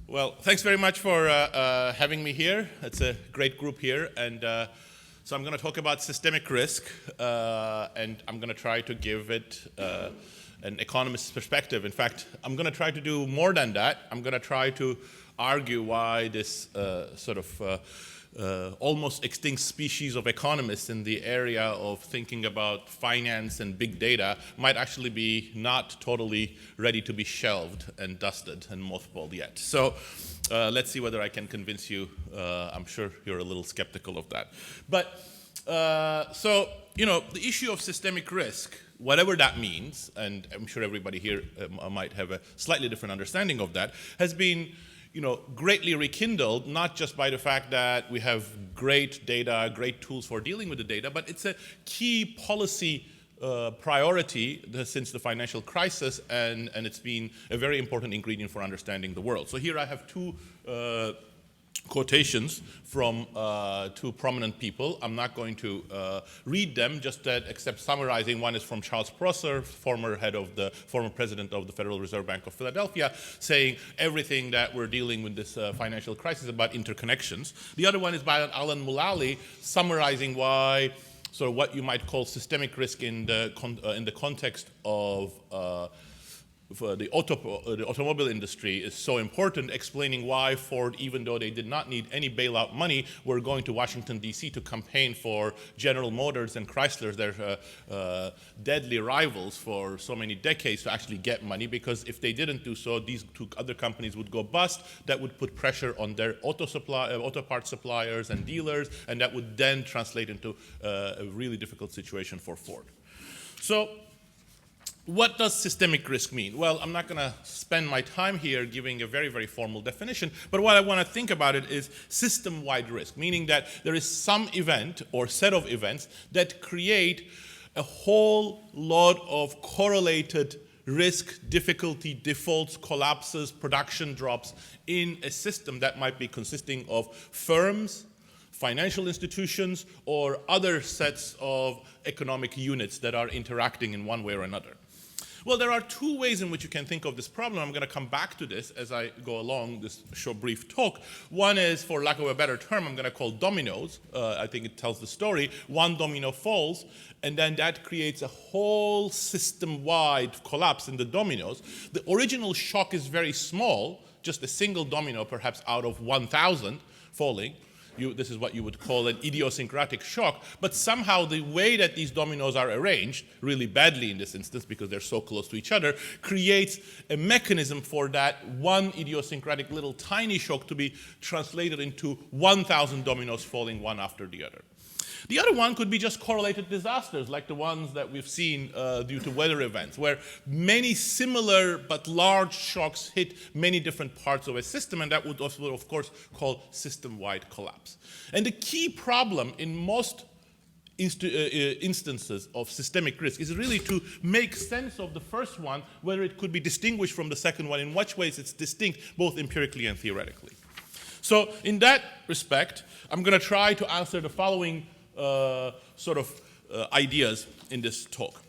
Well, thanks very much for having me here. It's a great group here, and so I'm going to talk about systemic risk, and I'm going to try to give it an economist's perspective. In fact, I'm going to try to do more than that. I'm going to try to argue why this almost extinct species of economists in the area of thinking about finance and big data might actually be not totally ready to be shelved and dusted and mothballed yet. So let's see whether I can convince you. I'm sure you're a little skeptical of that. But so, the issue of systemic risk, whatever that means, and I'm sure everybody here might have a slightly different understanding of that, has been greatly rekindled, not just by the fact that we have great data, great tools for dealing with the data, but it's a key policy priority since the financial crisis, and it's been a very important ingredient for understanding the world. So here I have two quotations from two prominent people. I'm not going to read them, except summarizing. One is from Charles Prosser, former president of the Federal Reserve Bank of Philadelphia, saying everything that we're dealing with this financial crisis is about interconnections. The other one is by Alan Mulally, summarizing why sort of what you might call systemic risk in the context of the automobile industry is so important, explaining why Ford, even though they did not need any bailout money, were going to Washington, D.C. to campaign for General Motors and Chrysler, their deadly rivals for so many decades, to actually get money, because if they didn't do so, these two other companies would go bust. That would put pressure on their auto parts suppliers and dealers, and that would then translate into a really difficult situation for Ford. So, what does systemic risk mean? Well, I'm not going to spend my time here giving a very, very formal definition, but what I want to think about it is system-wide risk, meaning that there is some event or set of events that create a whole lot of correlated risk, difficulty, defaults, collapses, production drops in a system that might be consisting of firms, financial institutions, or other sets of economic units that are interacting in one way or another. Well, there are two ways in which you can think of this problem. I'm going to come back to this as I go along this short, brief talk. One is, for lack of a better term, I'm going to call dominoes. I think it tells the story. One domino falls, and then that creates a whole system-wide collapse in the dominoes. The original shock is very small, just a single domino, perhaps out of 1,000 falling. This is what you would call an idiosyncratic shock, but somehow the way that these dominoes are arranged, really badly in this instance because they're so close to each other, creates a mechanism for that one idiosyncratic little tiny shock to be translated into 1,000 dominoes falling one after the other. The other one could be just correlated disasters, like the ones that we've seen due to weather events, where many similar but large shocks hit many different parts of a system, and that would also, of course, call system-wide collapse. And the key problem in most instances of systemic risk is really to make sense of the first one, whether it could be distinguished from the second one, in which ways it's distinct, both empirically and theoretically. So in that respect, I'm going to try to answer the following ideas in this talk.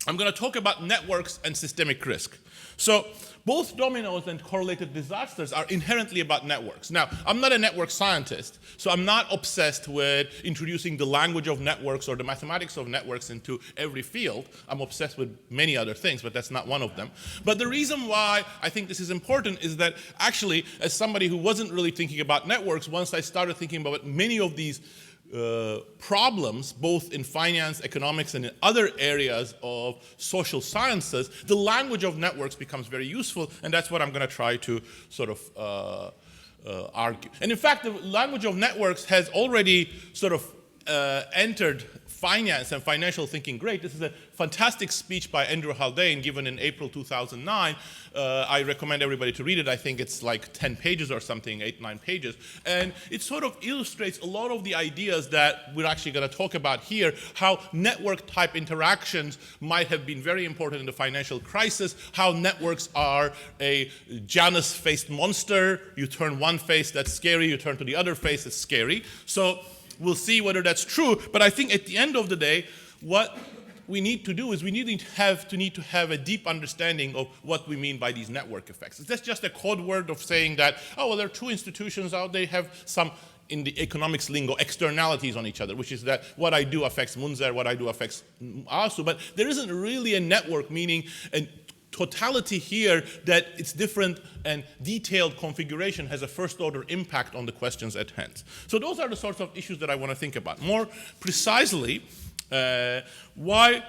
I'm going to talk about networks and systemic risk. So both dominoes and correlated disasters are inherently about networks. Now, I'm not a network scientist, so I'm not obsessed with introducing the language of networks or the mathematics of networks into every field. I'm obsessed with many other things, but that's not one of them. But the reason why I think this is important is that actually, as somebody who wasn't really thinking about networks, once I started thinking about many of these problems, both in finance, economics, and in other areas of social sciences, the language of networks becomes very useful, and that's what I'm going to try to sort of argue. And in fact, the language of networks has already sort of entered finance and financial thinking great. This is a fantastic speech by Andrew Haldane given in April 2009. I recommend everybody to read it. I think it's like 10 pages or something, 8, 9 pages. And it sort of illustrates a lot of the ideas that we're actually going to talk about here, how network-type interactions might have been very important in the financial crisis, how networks are a Janus-faced monster. You turn one face, that's scary. You turn to the other face, it's scary. So we'll see whether that's true, but I think at the end of the day, what we need to do is we need to have a deep understanding of what we mean by these network effects. Is this just a code word of saying that, oh, well, there are two institutions out there, have some, in the economics lingo, externalities on each other, which is that what I do affects Munzer, what I do affects Asu, but there isn't really a network, meaning a totality here that it's different and detailed configuration has a first-order impact on the questions at hand. So those are the sorts of issues that I want to think about. More precisely, why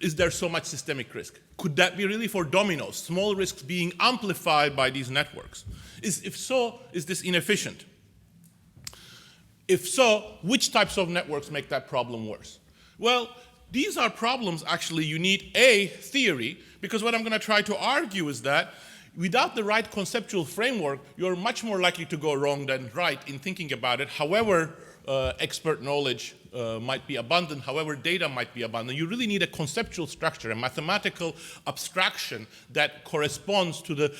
is there so much systemic risk? Could that be really for dominoes, small risks being amplified by these networks? If so, is this inefficient? If so, which types of networks make that problem worse? Well, these are problems, actually, you need a theory, because what I'm going to try to argue is that without the right conceptual framework, you're much more likely to go wrong than right in thinking about it, however expert knowledge might be abundant, however data might be abundant. You really need a conceptual structure, a mathematical abstraction that corresponds to the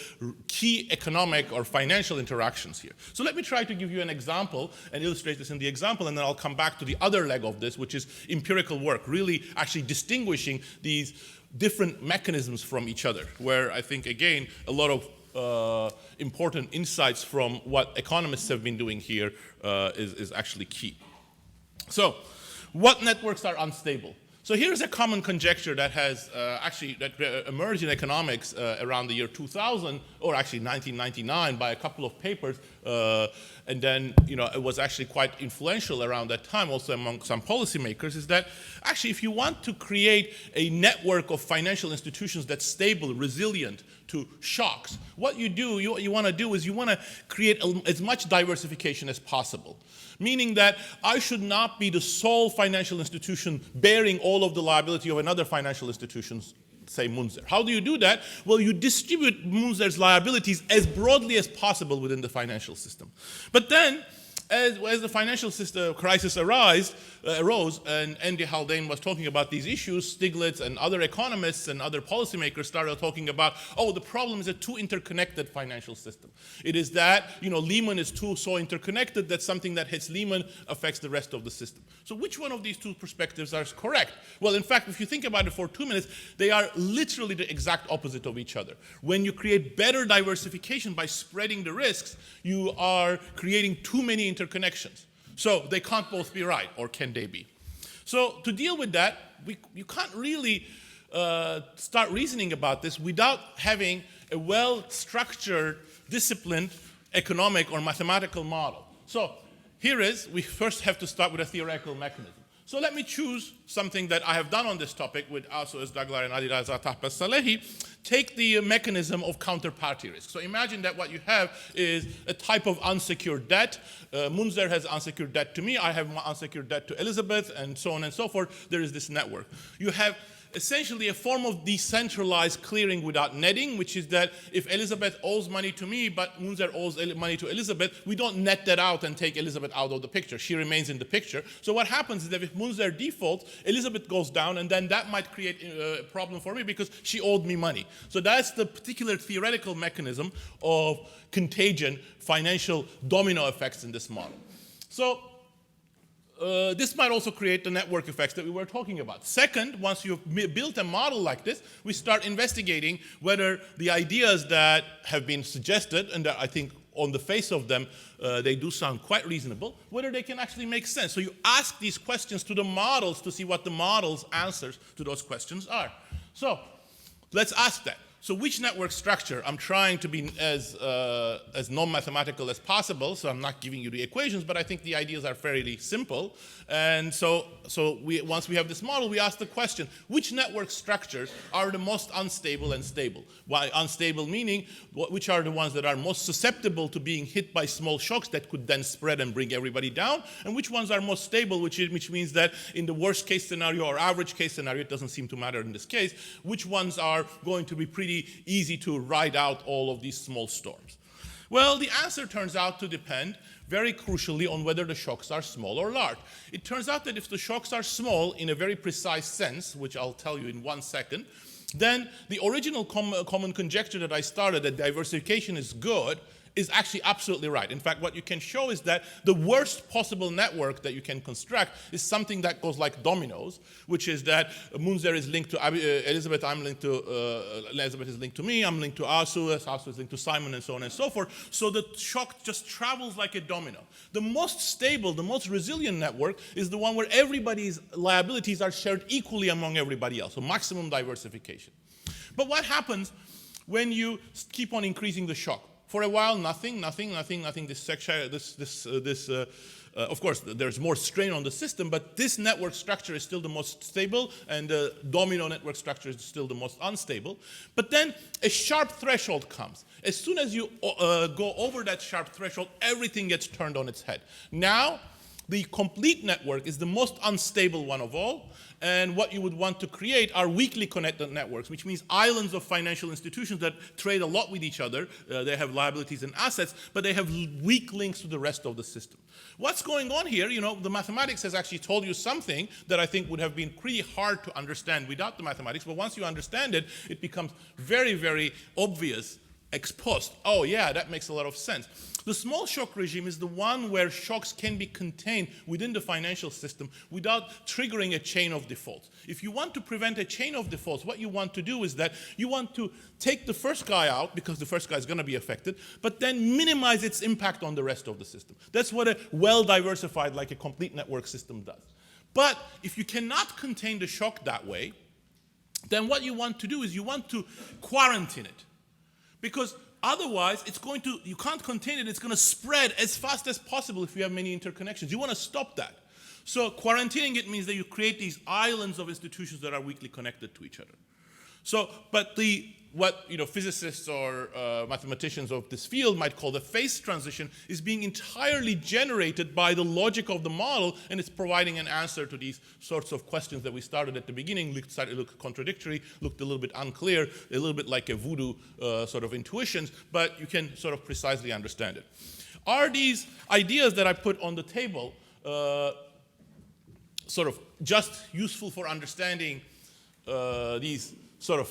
key economic or financial interactions here. So let me try to give you an example and illustrate this in the example, and then I'll come back to the other leg of this, which is empirical work, really actually distinguishing these different mechanisms from each other, where I think, again, a lot of important insights from what economists have been doing here is actually key. So, what networks are unstable? So here's a common conjecture that has that emerged in economics around the year 2000, or actually 1999, by a couple of papers, and then it was actually quite influential around that time, also among some policymakers. Is that actually, if you want to create a network of financial institutions that's stable, resilient to shocks, what you want to do is you want to create as much diversification as possible. Meaning that I should not be the sole financial institution bearing all of the liability of another financial institution, say Munzer. How do you do that? Well, you distribute Munzer's liabilities as broadly as possible within the financial system. But then, as the financial system crisis arose, and Andy Haldane was talking about these issues, Stiglitz and other economists and other policymakers started talking about, oh, the problem is a too interconnected financial system. It is that, Lehman is so interconnected that something that hits Lehman affects the rest of the system. So which one of these two perspectives are correct? Well, in fact, if you think about it for 2 minutes, they are literally the exact opposite of each other. When you create better diversification by spreading the risks, you are creating too many interconnections. So they can't both be right, or can they be? So to deal with that, you can't really start reasoning about this without having a well-structured, disciplined economic or mathematical model. So we first have to start with a theoretical mechanism. So let me choose something that I have done on this topic with Asu Özdaglar and Alireza Tahbaz-Salehi. Take the mechanism of counterparty risk. So imagine that what you have is a type of unsecured debt. Munzer has unsecured debt to me. I have unsecured debt to Elizabeth, and so on and so forth. There is this network. You have essentially a form of decentralized clearing without netting, which is that if Elizabeth owes money to me, but Munzer owes money to Elizabeth, we don't net that out and take Elizabeth out of the picture. She remains in the picture. So what happens is that if Munzer defaults, Elizabeth goes down, and then that might create a problem for me because she owed me money. So that's the particular theoretical mechanism of contagion, financial domino effects in this model. So this might also create the network effects that we were talking about. Second, once you've built a model like this, we start investigating whether the ideas that have been suggested, and that I think on the face of them, they do sound quite reasonable, whether they can actually make sense. So you ask these questions to the models to see what the model's answers to those questions are. So let's ask that. So which network structure? I'm trying to be as non-mathematical as possible, so I'm not giving you the equations, but I think the ideas are fairly simple. And so once we have this model, we ask the question, which network structures are the most unstable and stable? Why unstable meaning, which are the ones that are most susceptible to being hit by small shocks that could then spread and bring everybody down? And which ones are most stable, which means that in the worst case scenario or average case scenario, it doesn't seem to matter in this case, which ones are going to be pretty easy to ride out all of these small storms? Well, the answer turns out to depend very crucially on whether the shocks are small or large. It turns out that if the shocks are small in a very precise sense, which I'll tell you in 1 second, then the original common conjecture that I started, that diversification is good, is actually absolutely right. In fact, what you can show is that the worst possible network that you can construct is something that goes like dominoes, which is that Munzer is linked to Elizabeth, Elizabeth is linked to me, I'm linked to Asu is linked to Simon, and so on and so forth. So the shock just travels like a domino. The most stable, the most resilient network is the one where everybody's liabilities are shared equally among everybody else, so maximum diversification. But what happens when you keep on increasing the shock? For a while, nothing. Of course, there's more strain on the system, but this network structure is still the most stable, and the domino network structure is still the most unstable. But then a sharp threshold comes. As soon as you go over that sharp threshold, everything gets turned on its head. Now, the complete network is the most unstable one of all, and what you would want to create are weakly connected networks, which means islands of financial institutions that trade a lot with each other. They have liabilities and assets, but they have weak links to the rest of the system. What's going on here? You know, the mathematics has actually told you something that I think would have been pretty hard to understand without the mathematics, but once you understand it, it becomes very, very obvious ex post. Oh yeah, that makes a lot of sense. The small shock regime is the one where shocks can be contained within the financial system without triggering a chain of defaults. If you want to prevent a chain of defaults, what you want to do is that you want to take the first guy out, because the first guy is going to be affected, but then minimize its impact on the rest of the system. That's what a well-diversified, like a complete network system does. But if you cannot contain the shock that way, then what you want to do is you want to quarantine it. Because otherwise, you can't contain it, it's going to spread as fast as possible if you have many interconnections. You want to stop that. So quarantining it means that you create these islands of institutions that are weakly connected to each other. So, but what physicists or mathematicians of this field might call the phase transition is being entirely generated by the logic of the model, and it's providing an answer to these sorts of questions that we started at the beginning. Looked contradictory, looked a little bit unclear, a little bit like a voodoo sort of intuitions, but you can sort of precisely understand it. Are these ideas that I put on the table sort of just useful for understanding these sort of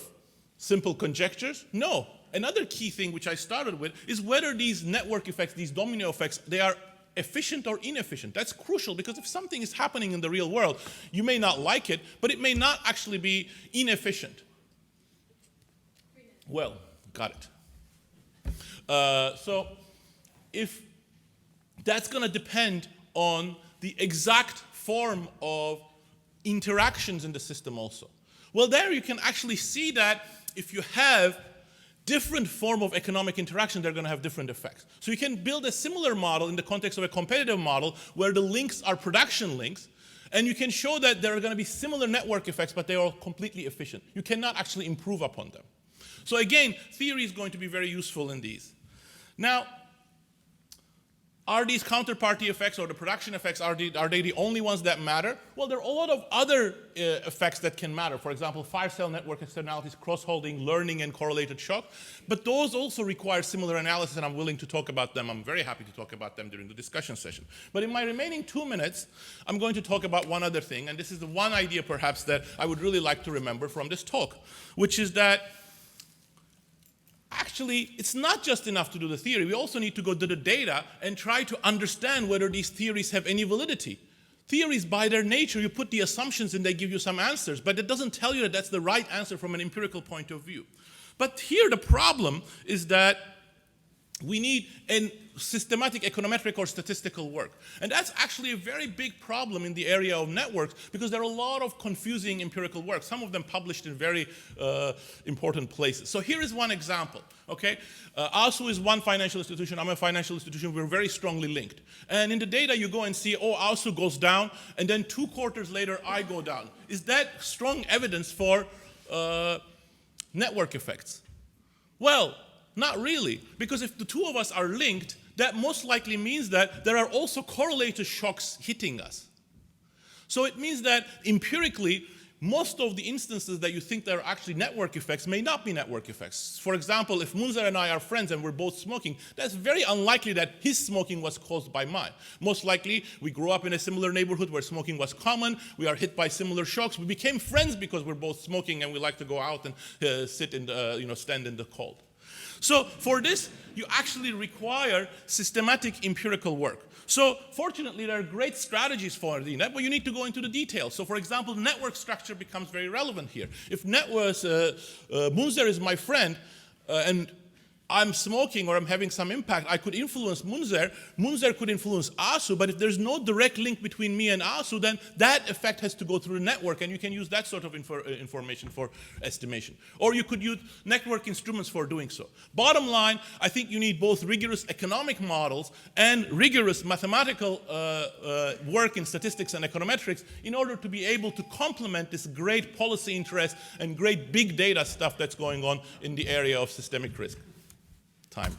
simple conjectures? No. Another key thing which I started with is whether these network effects, these domino effects, they are efficient or inefficient. That's crucial, because if something is happening in the real world, you may not like it, but it may not actually be inefficient. Well, got it. So if that's going to depend on the exact form of interactions in the system also. Well, there you can actually see that if you have different form of economic interaction, they're going to have different effects. So you can build a similar model in the context of a competitive model where the links are production links, and you can show that there are going to be similar network effects, but they are completely efficient. You cannot actually improve upon them. So again, theory is going to be very useful in these. Now, are these counterparty effects or the production effects, are they the only ones that matter? Well, there are a lot of other effects that can matter. For example, 5-cell network externalities, cross-holding, learning, and correlated shock. But those also require similar analysis, and I'm willing to talk about them. I'm very happy to talk about them during the discussion session. But in my remaining 2 minutes, I'm going to talk about one other thing, and this is the one idea perhaps that I would really like to remember from this talk, which is that actually, it's not just enough to do the theory. We also need to go to the data and try to understand whether these theories have any validity. Theories, by their nature, you put the assumptions and they give you some answers, but it doesn't tell you that that's the right answer from an empirical point of view. But here the problem is that we need a systematic econometric or statistical work. And that's actually a very big problem in the area of networks, because there are a lot of confusing empirical work, some of them published in very important places. So here is one example, okay? ASU is one financial institution, I'm a financial institution, we're very strongly linked. And in the data you go and see, oh, ASU goes down, and then 2 quarters later I go down. Is that strong evidence for network effects? Well, not really, because if the two of us are linked, that most likely means that there are also correlated shocks hitting us. So it means that empirically, most of the instances that you think there are actually network effects may not be network effects. For example, if Munzer and I are friends and we're both smoking, that's very unlikely that his smoking was caused by mine. Most likely, we grew up in a similar neighborhood where smoking was common, we are hit by similar shocks, we became friends because we're both smoking and we like to go out and sit in the, stand in the cold. So for this, you actually require systematic empirical work. So fortunately, there are great strategies for the net, but you need to go into the details. So for example, network structure becomes very relevant here. If Munzer is my friend, and I'm smoking or I'm having some impact, I could influence Munzer. Munzer could influence Asu, but if there's no direct link between me and Asu, then that effect has to go through the network, and you can use that sort of information for estimation. Or you could use network instruments for doing so. Bottom line, I think you need both rigorous economic models and rigorous mathematical work in statistics and econometrics in order to be able to complement this great policy interest and great big data stuff that's going on in the area of systemic risk. Time.